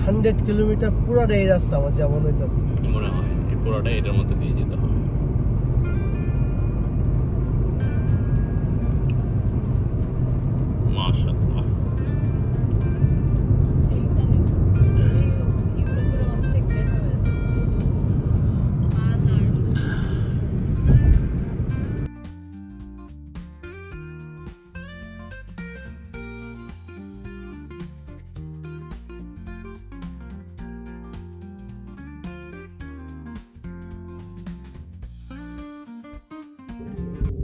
100 kilometre পুরোটা এই রাস্তা আমার যেমন হইতাছে মনে হয় এই পুরোটা এটার মধ্যে দিয়ে যেতে হবে। মাশাআল্লাহ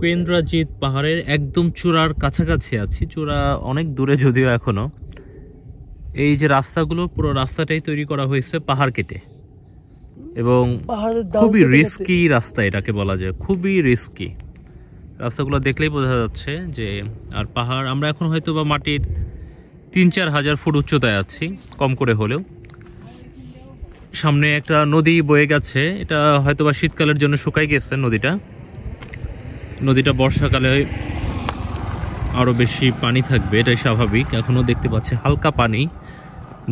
কেন্দ্রাজিৎ পাহাড়ের একদম চূড়ার কাছাকাছি আছি, চূড়া অনেক দূরে যদিও এখনো। এই যে রাস্তাগুলো, পুরো রাস্তাটাই তৈরি করা হয়েছে পাহাড় কেটে, এবং খুবই রিস্কি রাস্তা এটাকে বলা যায়, খুবই রিস্কি। রাস্তাগুলো দেখলেই বোঝা যাচ্ছে যে, আর পাহাড় আমরা এখন হয়তো বা মাটির ৩-৪ হাজার ফুট উচ্চতায় আছি কম করে হলেও। সামনে একটা নদী বয়ে গেছে, এটা হয়তো বা শীতকালের জন্য শুকাই গেছে নদীটা বর্ষাকালে আরো বেশি পানি থাকবে, এটাই স্বাভাবিক। এখনো দেখতে পাচ্ছি হালকা পানি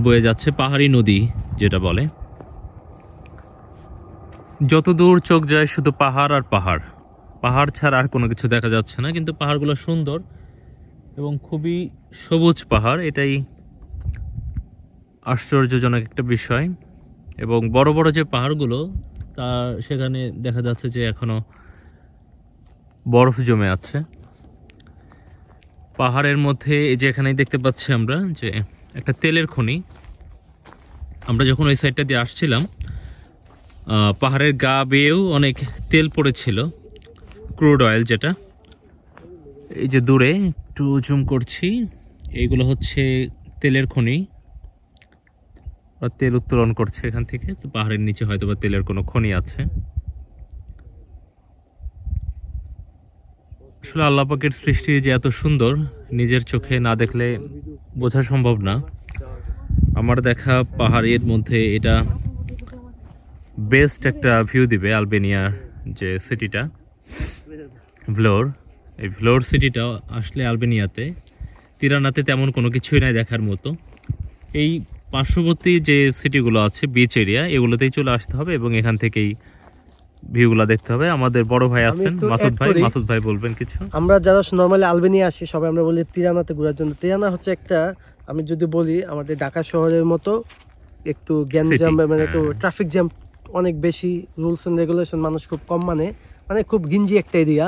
বয়ে যাচ্ছে, পাহাড়ি নদী যেটা বলে। যত দূর চোখ যায় শুধু পাহাড় আর পাহাড়, পাহাড় ছাড়া আর কোনো কিছু দেখা যাচ্ছে না। কিন্তু পাহাড়গুলো সুন্দর এবং খুবই সবুজ পাহাড়, এটাই আশ্চর্যজনক একটা বিষয়। এবং বড় বড় যে পাহাড়গুলো, তার সেখানে দেখা যাচ্ছে যে এখনো বরফ জমে আছে। পাহাড়ের মধ্যে এই যে এখানেই দেখতে পাচ্ছি আমরা যে একটা তেলের খনি। আমরা যখন ওই সাইডটা দিয়ে আসছিলাম, পাহাড়ের গা বেয়েও অনেক তেল পড়েছিল, ক্রুড অয়েল যেটা। এই যে দূরে একটু জুম করছি, এইগুলো হচ্ছে তেলের খনি, তেল উত্তোলন করছে এখান থেকে। তো পাহাড়ের নিচে হয়তো বা তেলের কোনো খনি আছে। আসলে আল্লাহ পাকের সৃষ্টি যে এত সুন্দর, নিজের চোখে না দেখলে বোঝা সম্ভব না। আমার দেখা পাহাড়ের মধ্যে এটা বেস্ট একটা ভিউ দিবে আলবেনিয়ার যে সিটিটা ভ্লোর। এই ভ্লোর সিটিটা আসলে আলবেনিয়াতে, তিরানাতে তেমন কোনো কিছুই নাই দেখার মতো। এই পার্শ্ববর্তী যে সিটিগুলো আছে, বিচ এরিয়া, এগুলোতেই চলে আসতে হবে এবং এখান থেকেই ভিউগুলো দেখতে হবে। আমাদের বড় ভাই আছেন মাসুদ ভাই বলবেন কিছু। আমরা যারা নরমালি আলবেনিয়া আসি সবাই আমরা বলি তিরানাতে ঘোরার জন্য। তিরানা হচ্ছে একটা, আমি যদি বলি আমাদের ঢাকা শহরের মতো একটু গ্যাঞ্জাম, মানে একটু ট্রাফিক জ্যাম অনেক বেশি, রুলস এন্ড রেগুলেশন মানুষ খুব কম মানে খুব গিঞ্জি একটা এরিয়া।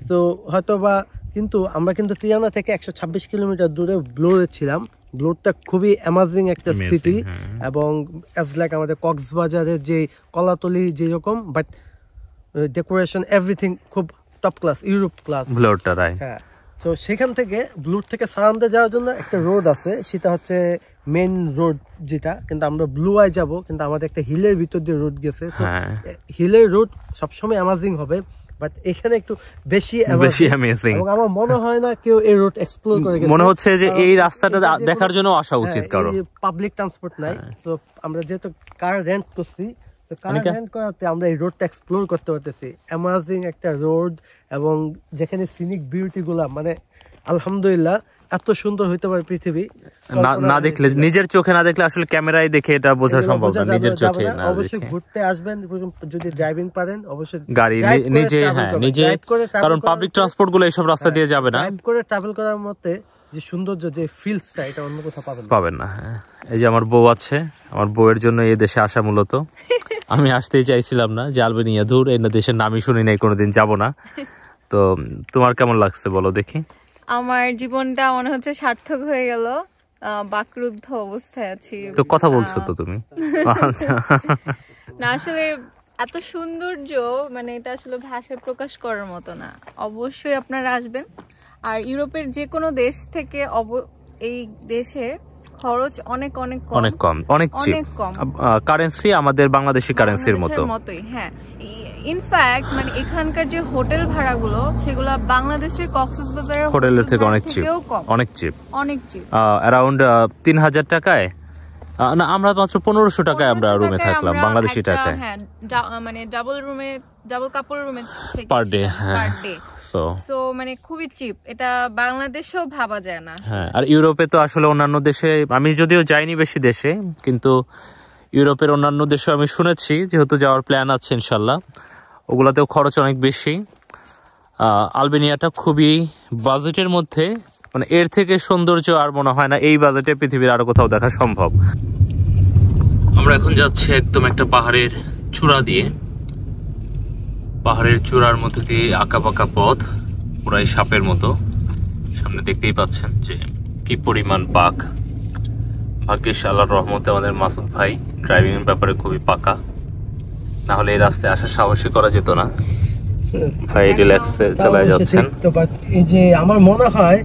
তো হয়তো বা, কিন্তু আমরা কিন্তু তিরানা থেকে 126 কিলোমিটার দূরে ব্লোরে ছিলাম। ব্লোরটা খুবই অ্যামাজিং একটা সিটি, এবং অ্যাজ লাইক আমাদের কক্সবাজারের যে কলাতলি যেরকম, বাট ডেকোরেশন এভরিথিং খুব টপ ক্লাস, ইউরোপ ক্লাস ব্লোরটা, রাইট। হ্যাঁ, তো সেখান থেকে ব্লুর থেকে সারান্দে যাওয়ার জন্য একটা রোড আছে, সেটা হচ্ছে মেইন রোড যেটা, কিন্তু আমরা ব্লু আই যাব, কিন্তু আমাদের একটা হিলের ভিতর দিয়ে রোড গেছে। হিলের রোড সবসময় অ্যামাজিং হবে, বাট এখানে একটু বেশি অ্যামেজিং, এবং আমার মনে হয় না কেউ এই রোড এক্সপ্লোর করে গেছে। মনে হচ্ছে যে এই রাস্তাটা দেখার জন্য আসা উচিত কারো। পাবলিক ট্রান্সপোর্ট নাই, তো আমরা যেহেতু কার রেন্ট করছি, তো কার রেন্ট করাতে আমরা এই রোডটা এক্সপ্লোর করতে পারতেছি। অ্যামাজিং একটা রোড, এবং যেখানে সিনিক বিউটি গুলা, মানে আলহামদুলিল্লাহ এত সুন্দর হইতে পারে পৃথিবী, না দেখলে, নিজের চোখে না দেখলে আসলে ক্যামেরায় দেখে এটা বোঝা সম্ভব না। নিজের চোখে না, অবশ্যই ঘুরতে আসবেন, যদি ড্রাইভিং পারেন অবশ্যই গাড়ি নিজে, নিজে, কারণ পাবলিক ট্রান্সপোর্ট গুলো এইসব রাস্তা দিয়ে যাবে না। ড্রাইভ করে ট্রাভেল করার মতে যে সৌন্দর্য, যে ফিলসটা, এটা অন্য কোথাও পাবেন না। এই যে আমার বউ আছে, আমার বউয়ের জন্য এই দেশে আসা মূলত। আমি আসতেই চাইছিলাম না, যে আলবেনিয়া দূর, এই দেশের নামই শুনি নাই, কোনোদিন যাব না। তো তোমার কেমন লাগছে বলো দেখি? আমার জীবনটা মনে হচ্ছে সার্থক হয়ে গেল, বাকরুদ্ধ অবস্থায় আছি। তো কথা বলছো তো তুমি? আচ্ছা, না আসলে এত সৌন্দর্য, মানে এটা আসলে ভাষায় প্রকাশ করার মতো না। অবশ্যই আপনারা আসবেন। আর ইউরোপের যে কোনো দেশ থেকে এই দেশে খরচ অনেক অনেক কম, অনেক কম, অনেক চিপ। কারেন্সি আমাদের বাংলাদেশি কারেন্সির মতোই। হ্যাঁ, ইনফ্যাক্ট মানে এখানকার যে হোটেল ভাড়াগুলো, সেগুলো বাংলাদেশের কক্সবাজারের হোটেলের থেকে অনেক চিপ, অনেক চিপ, অনেক চিপ। অ্যারাউন্ড 3000 টাকায় না, আমরা মাত্র 1500 টাকায় আমরা 1500 রুমে টাকায় থাকলাম আমরা বাংলাদেশি একটা, টাকায় হ্যাঁ, মানে ডাবল কাপড় রুমে থেকে পার ডে। হ্যাঁ, পার ডে। সো সো মানে খুবই চিপ, এটা বাংলাদেশেও ভাবা যায় না। হ্যাঁ, আর ইউরোপে তো আসলে অন্যান্য দেশে, আমি যদিও যাইনি বেশি দেশে, কিন্তু ইউরোপের অন্যান্য দেশে আমি শুনেছি, যেহেতু যাওয়ার প্ল্যান আছে ইনশাল্লাহ, ওগুলাতেও খরচ অনেক বেশি। আলবেনিয়াটা খুবই বাজেটের মধ্যে, মানে এর থেকে সৌন্দর্য আর মনে হয় না এই বাজেটে পৃথিবীর আরো কোথাও দেখা সম্ভব। আমরা এখন যাচ্ছি একদম একটা পাহাড়ের চূড়া দিয়ে, পাহাড়ের চূড়ার মধ্যে দিয়ে আঁকা বাঁকা পথ, পুরাই সাপের মতো। সামনে দেখতেই পাচ্ছেন যে কি পরিমাণ বাঘ। ভাগ্যিস আল্লাহর রহমতে আমাদের মাসুদ ভাই ড্রাইভিং এর ব্যাপারে খুবই পাকা, না হলে এই রাস্তায় আসার সাহসই করা যেত না। ভাই রিল্যাক্সে চালায় যাচ্ছেন। তো বাট এই যে আমার মনে হয়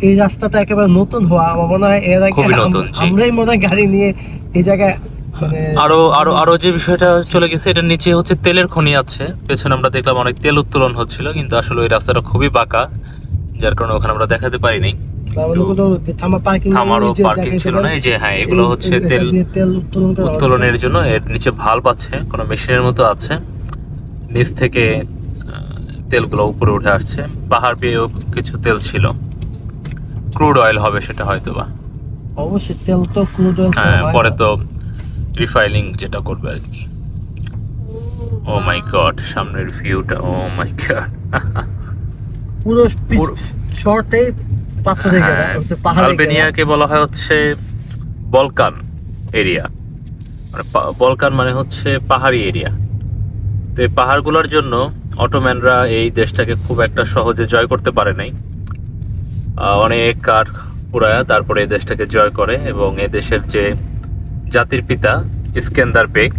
এই রাস্তাটা একেবারে নতুন হওয়া, আমার মনে হয় এর আগে খুবই নতুন, জি। আমরাই মনে হয় গাড়ি নিয়ে এই জায়গায় মানে আরো যে বিষয়টা চলে গেছে, এটার নিচে হচ্ছে তেলের খনি আছে। পেছনে আমরা দেখলাম অনেক তেল উত্তোলন হচ্ছিল, কিন্তু আসলে ওই রাস্তাটা খুবই বাঁকা, যার কারণে ওখানে আমরা দেখাতে পারিনি। থামারও পার্কিং ছিল না। এই যে হ্যাঁ, এগুলো হচ্ছে তেল উত্তোলনের জন্য। এর নিচে ভালভ আছে, কোনো মেশিনের মতো আছে, নিচ থেকে তেলগুলো উপরে উঠে আসছে। পাহাড় পেয়েও কিছু তেল ছিল, ক্রুড অয়েল হবে সেটা হয়তো বা। অবশ্যই তেল তো ক্রুড অয়েল, হ্যাঁ, পরে তো রিফাইনিং যেটা করবে আর কি। ও মাই গড, সামনের ভিউটা, ও মাই গড। পুরো শর্টে পাথরে ঘেরা, পাহাড়ে। আলবেনিয়াকে বলা হয় হচ্ছে বলকান এরিয়া, মানে বলকান মানে হচ্ছে পাহাড়ি এরিয়া। তো এই পাহাড়গুলোর জন্য অটোম্যানরা এই দেশটাকে খুব একটা সহজে জয় করতে পারে নাই। অনেক কাঠ পুরায়া তারপরে এই দেশটাকে জয় করে, এবং এই দেশের যে জাতির পিতা ইস্কেন্দার বেগ,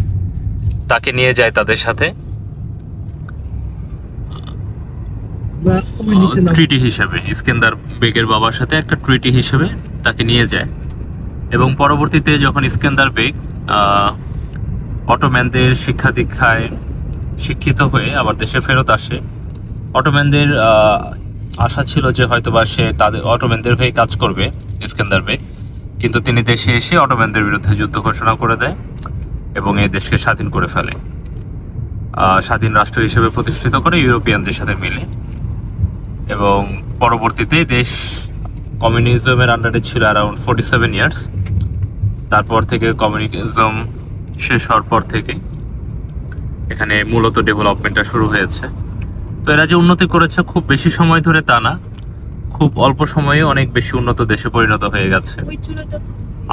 তাকে নিয়ে যায় তাদের সাথে ট্রিটি হিসেবে। ইস্কেন্দার বেগের বাবার সাথে একটা ট্রিটি হিসেবে তাকে নিয়ে যায়, এবং পরবর্তীতে যখন ইস্কেন্দার বেগ অটোম্যানদের শিক্ষা দীক্ষায় শিক্ষিত হয়ে আবার দেশে ফেরত আসে, অটোম্যানদের আশা ছিল যে হয়তোবা সে তাদের অটোম্যানদের হয়ে কাজ করবে ইস্কেন্দার বেগ, কিন্তু তিনি দেশে এসে অটোম্যানদের বিরুদ্ধে যুদ্ধ ঘোষণা করে দেয় এবং এই দেশকে স্বাধীন করে ফেলে, স্বাধীন রাষ্ট্র হিসেবে প্রতিষ্ঠিত করে ইউরোপিয়ানদের সাথে মিলে। এবং পরবর্তীতে দেশ কমিউনিজমের আন্ডারে ছিল অ্যারাউন্ড 47 ইয়ার্স। তারপর থেকে কমিউনিজম শেষ হওয়ার পর থেকে এখানে মূলত ডেভেলপমেন্টটা শুরু হয়েছে। তো এরা যে উন্নতি করেছে খুব বেশি সময় ধরে তা না, খুব অল্প সময়ে অনেক বেশি উন্নত দেশে পরিণত হয়ে গেছে।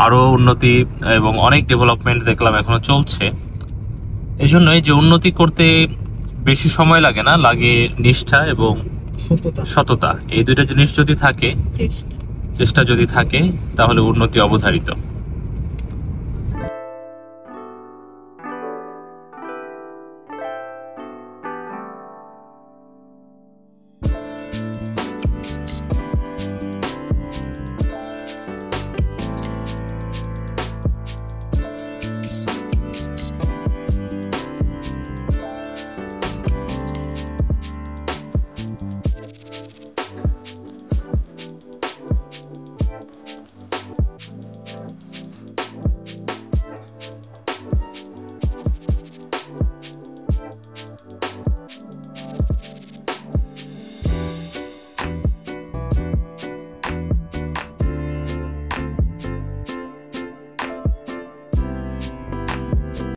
আরো উন্নতি এবং অনেক ডেভেলপমেন্ট দেখলাম এখনো চলছে। এই জন্যই যে উন্নতি করতে বেশি সময় লাগে না, লাগে নিষ্ঠা এবং সততা। এই দুইটা জিনিস যদি থাকে, চেষ্টা যদি থাকে, তাহলে উন্নতি অবধারিত।